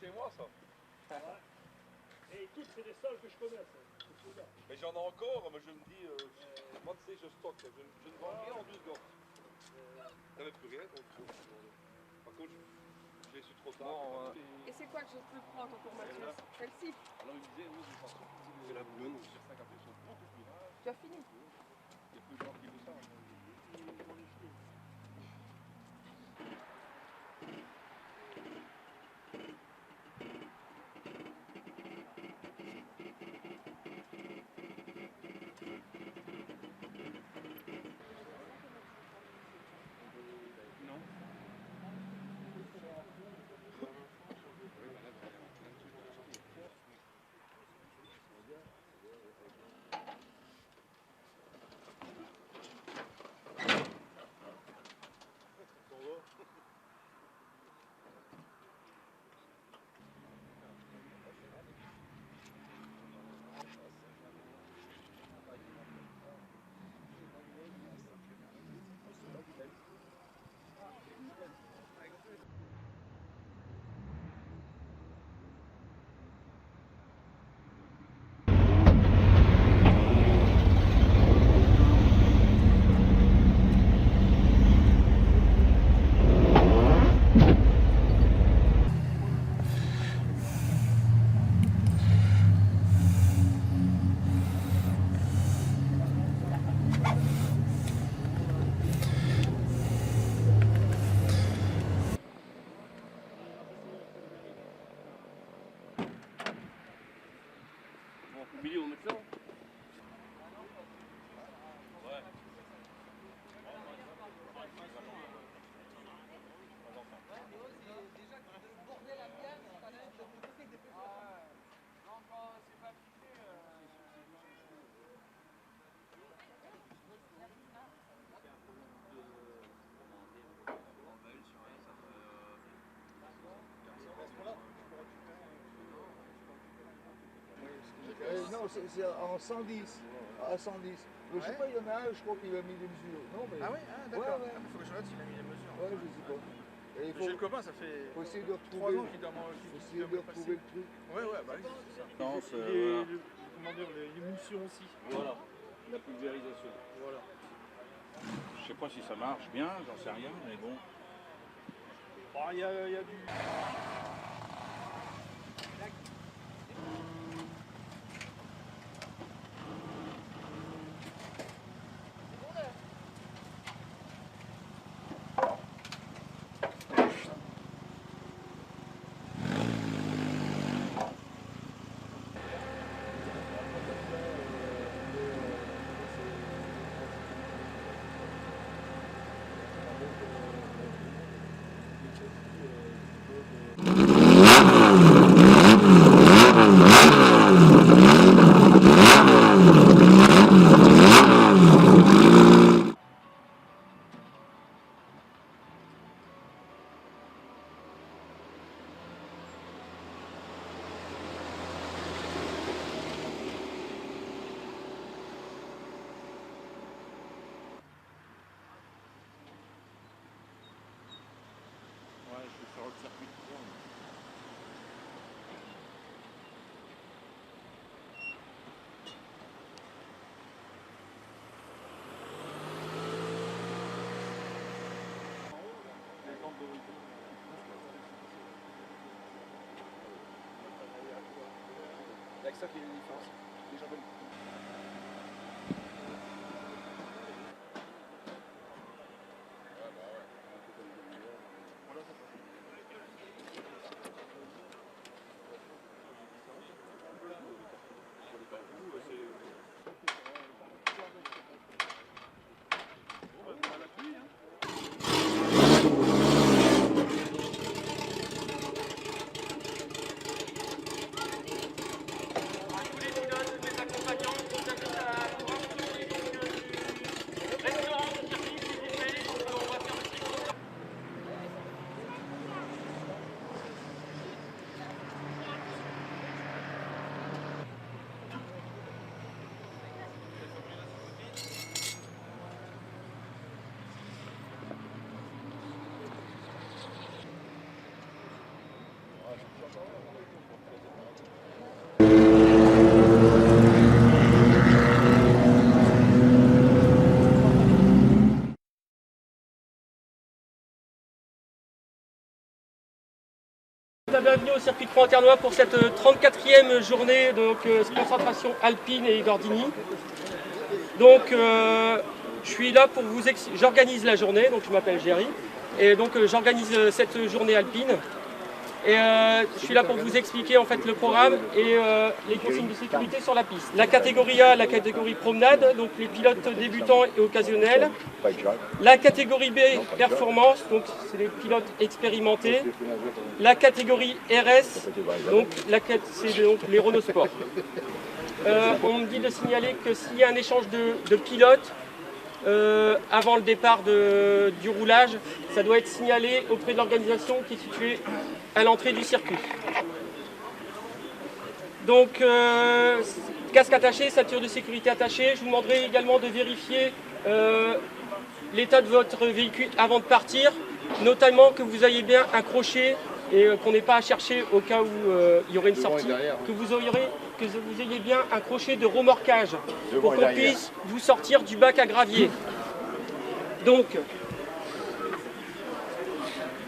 chez moi, ça. Et écoute, c'est des sols que je connais, ça. Mais j'en ai encore, mais je me dis, moi tu sais, je stocke, je ne vends rien en 2 secondes. T'avais plus rien, donc par contre, je l'ai su trop tard. Bon, Et c'est quoi que je peux prendre pour Mathieu? Celle-ci? alors il me disait, oui, c'est la bleue, donc certains cafés sont beaucoup plus rares. Tu as fini? Il y a peu de gens qui le savent. Au milieu, on met ça. Non, c'est en 110. À 110. Mais je sais pas, il y en a un, je crois qu'il a mis des mesures. Non, mais... Ah oui, d'accord. Ouais, ouais. Il faut que je regarde s'il a mis les mesures. Ouais, je sais pas. Et il J'ai le copain, ça fait faut essayer de 3 retrouver, ans qu'il doit m'en essayer de retrouver le truc. Ouais, ouais, bah oui, c'est ça. Comment dire, l'émulsion aussi. Voilà, la pulvérisation. Voilà. Je sais pas si ça marche bien, j'en sais rien, mais bon. Il y a du... Ouais, je vais faire le circuit de courant. Il y a que ça qui est une différence. Les gens veulent. Tous les pilotes, mes accompagnants, la bienvenue au circuit de Croix-en-Ternois pour cette 34e journée de concentration alpine et Gordini. Donc je suis là pour vous j'organise la journée, donc je m'appelle Géry, et donc j'organise cette journée alpine. Et je suis là pour vous expliquer en fait le programme et les consignes de sécurité sur la piste. La catégorie A, la catégorie promenade, donc les pilotes débutants et occasionnels. La catégorie B, performance, donc c'est les pilotes expérimentés. La catégorie RS, donc c'est donc les Renault Sport. On me dit de signaler que s'il y a un échange de pilotes, avant le départ du roulage, ça doit être signalé auprès de l'organisation qui est située à l'entrée du circuit. Donc, casque attaché, ceinture de sécurité attachée. Je vous demanderai également de vérifier l'état de votre véhicule avant de partir, notamment que vous ayez bien un crochet et qu'on n'ait pas à chercher au cas où il y aurait une sortie, que vous ayez bien un crochet de remorquage pour qu'on puisse vous sortir du bac à gravier. Donc,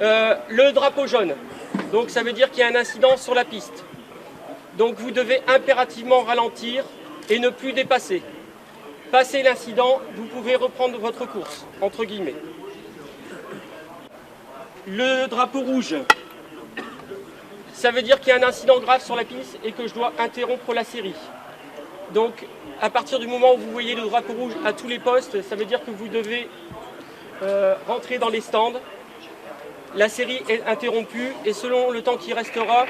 le drapeau jaune, donc ça veut dire qu'il y a un incident sur la piste. Donc vous devez impérativement ralentir et ne plus dépasser. Passé l'incident, vous pouvez reprendre votre course, entre guillemets. Le drapeau rouge, ça veut dire qu'il y a un incident grave sur la piste et que je dois interrompre la série. Donc, à partir du moment où vous voyez le drapeau rouge à tous les postes, ça veut dire que vous devez rentrer dans les stands. La série est interrompue et selon le temps qui restera,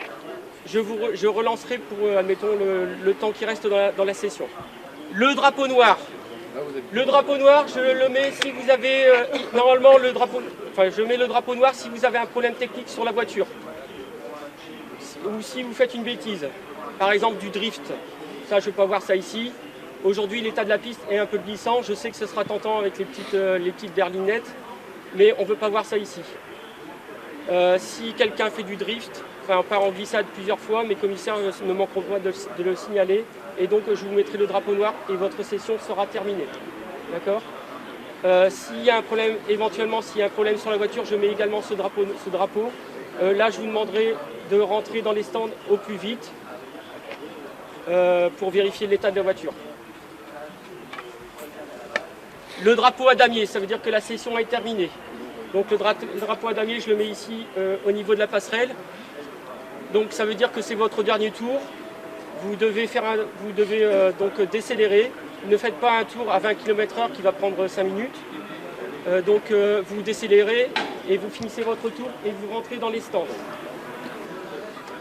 je relancerai pour, admettons, le temps qui reste dans la session. Le drapeau noir. Le drapeau noir, je le mets si vous avez, normalement, je mets le drapeau noir si vous avez un problème technique sur la voiture. Ou si vous faites une bêtise, par exemple du drift, ça je ne peux pas voir ça ici. Aujourd'hui l'état de la piste est un peu glissant, je sais que ce sera tentant avec les petites berlinettes, mais on ne peut pas voir ça ici. Si quelqu'un fait du drift, enfin part en glissade plusieurs fois, mes commissaires ne manqueront pas de le signaler, et donc je vous mettrai le drapeau noir et votre session sera terminée. D'accord ? S'il y a un problème, éventuellement s'il y a un problème sur la voiture, je mets également ce drapeau. Là je vous demanderai de rentrer dans les stands au plus vite pour vérifier l'état de la voiture. Le drapeau à damier, ça veut dire que la session est terminée. Donc le drapeau à damier, je le mets ici au niveau de la passerelle. Donc ça veut dire que c'est votre dernier tour. Vous devez, donc décélérer. Ne faites pas un tour à 20 km/h qui va prendre 5 minutes. Donc vous décélérez et vous finissez votre tour et vous rentrez dans les stands.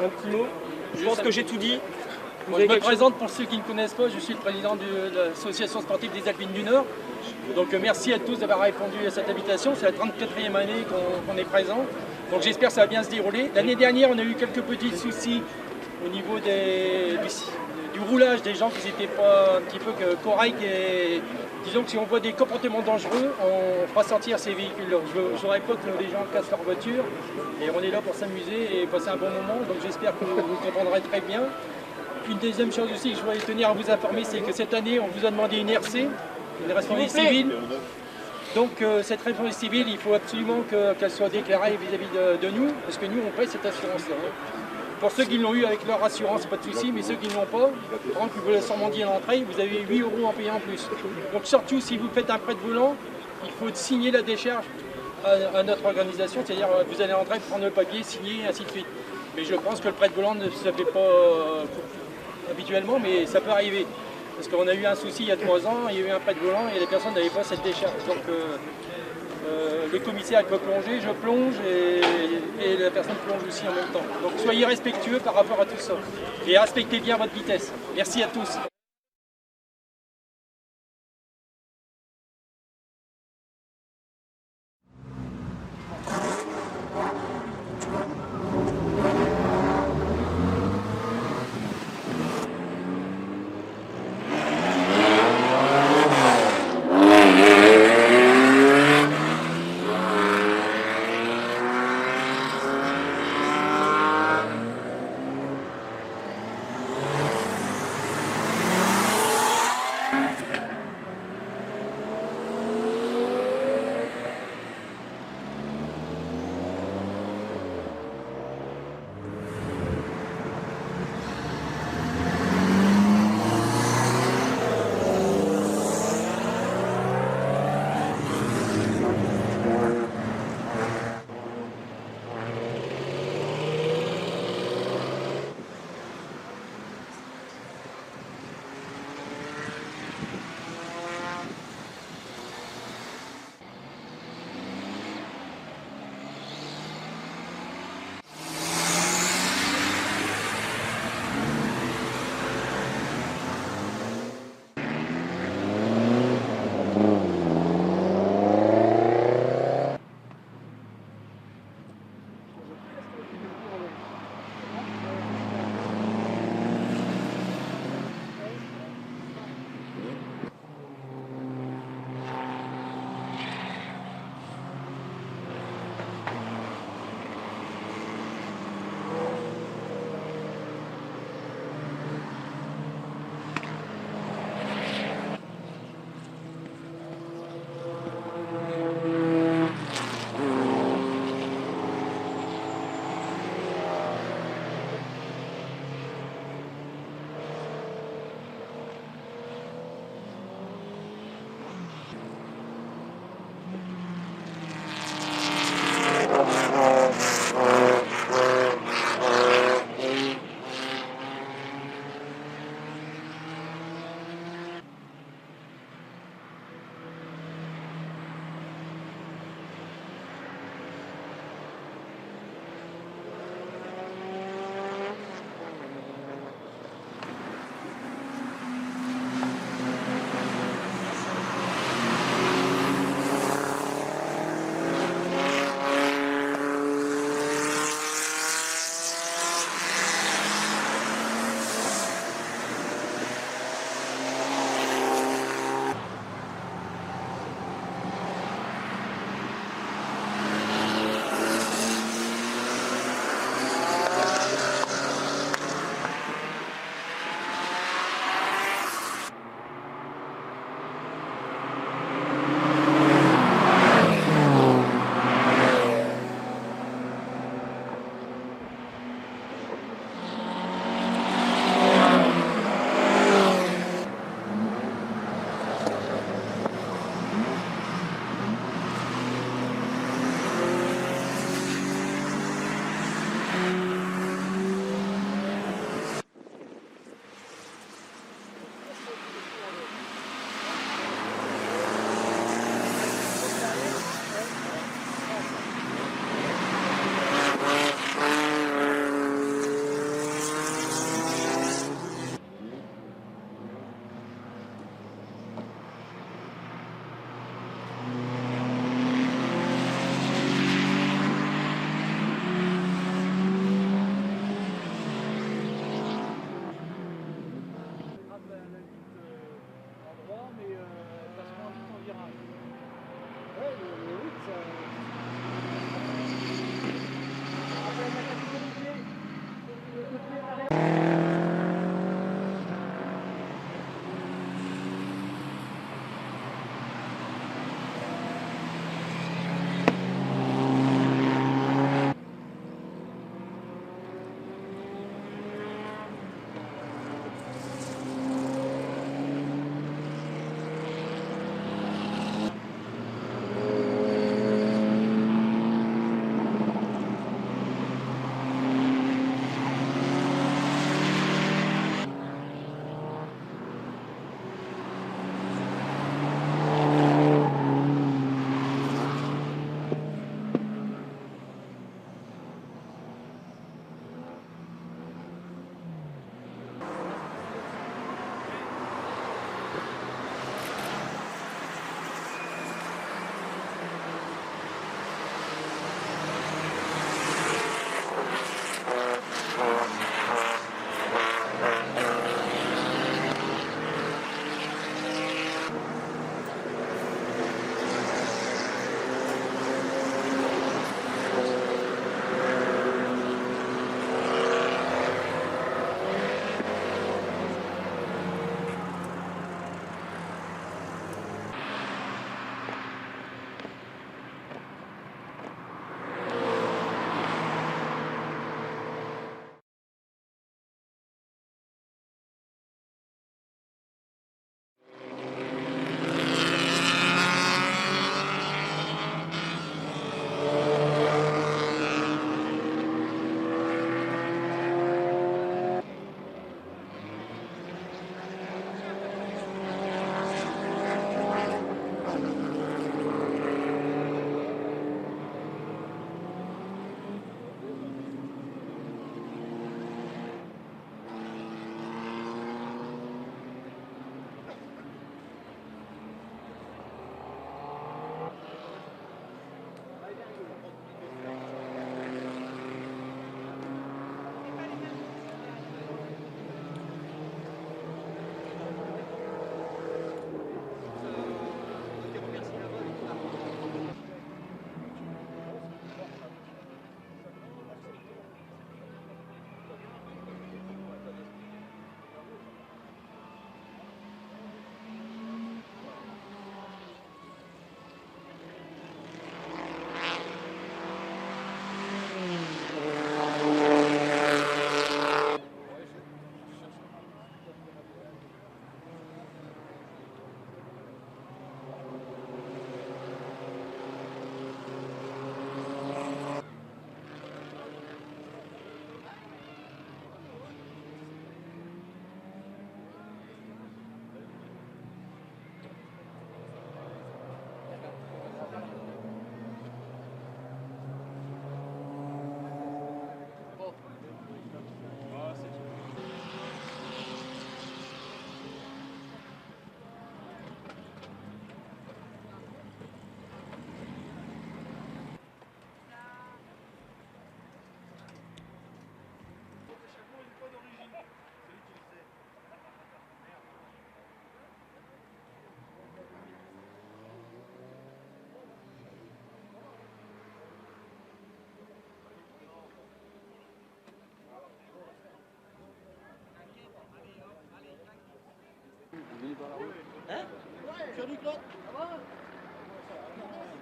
Un petit mot. Je pense que j'ai tout dit. Je me présente pour ceux qui ne connaissent pas, je suis le président de l'association sportive des Alpines du Nord. Donc merci à tous d'avoir répondu à cette invitation, c'est la 34e année qu'on est présent. Donc j'espère que ça va bien se dérouler. L'année dernière on a eu quelques petits soucis au niveau du roulage des gens qui n'étaient pas un petit peu corrects. Et disons que si on voit des comportements dangereux, on fera sortir ces véhicules-là. Je voudrais pas que les gens cassent leur voiture et on est là pour s'amuser et passer un bon moment. Donc j'espère que vous comprendrez très bien. Une deuxième chose aussi que je voudrais tenir à vous informer, c'est que cette année, on vous a demandé une RC, une responsabilité civile. Donc cette responsabilité civile, il faut absolument qu'elle soit déclarée vis-à-vis de nous, parce que nous, on paye cette assurance-là. Pour ceux qui l'ont eu avec leur assurance, pas de souci, mais ceux qui ne l'ont pas, par exemple, vous voulez sûrement dire à l'entrée, vous avez 8 € en payant en plus. Donc surtout, si vous faites un prêt de volant, il faut signer la décharge à notre organisation, c'est-à-dire vous allez à l'entrée, prendre le papier, signer, ainsi de suite. Mais je pense que le prêt de volant ne se fait pas habituellement, mais ça peut arriver. Parce qu'on a eu un souci il y a 3 ans, il y a eu un prêt de volant et les personnes n'avaient pas cette décharge. Donc le commissaire peut plonger, je plonge et la personne plonge aussi en même temps. Donc soyez respectueux par rapport à tout ça. Et respectez bien votre vitesse. Merci à tous.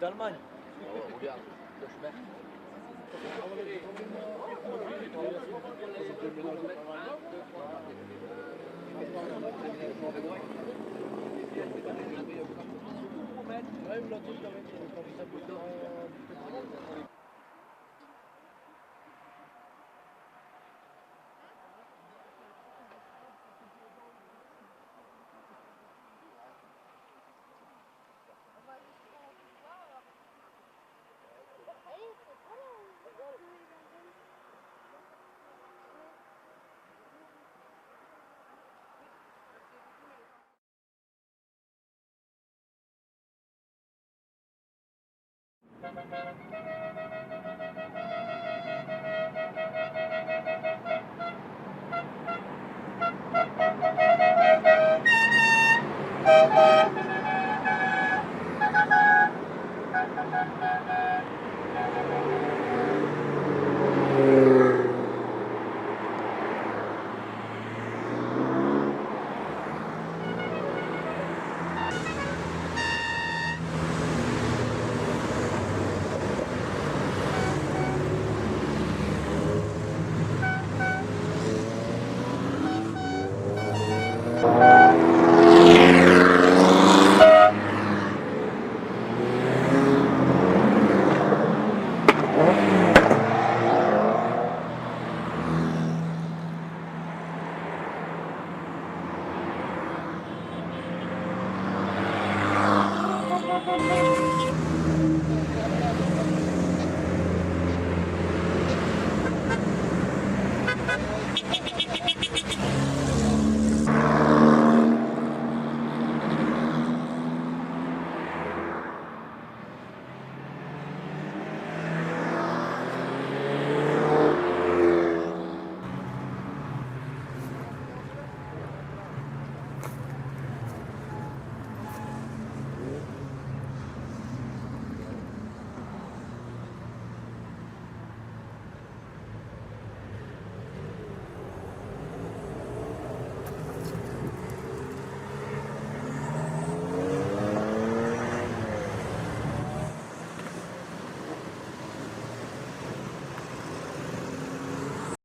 D'Allemagne. Regarde, le chemin. Thank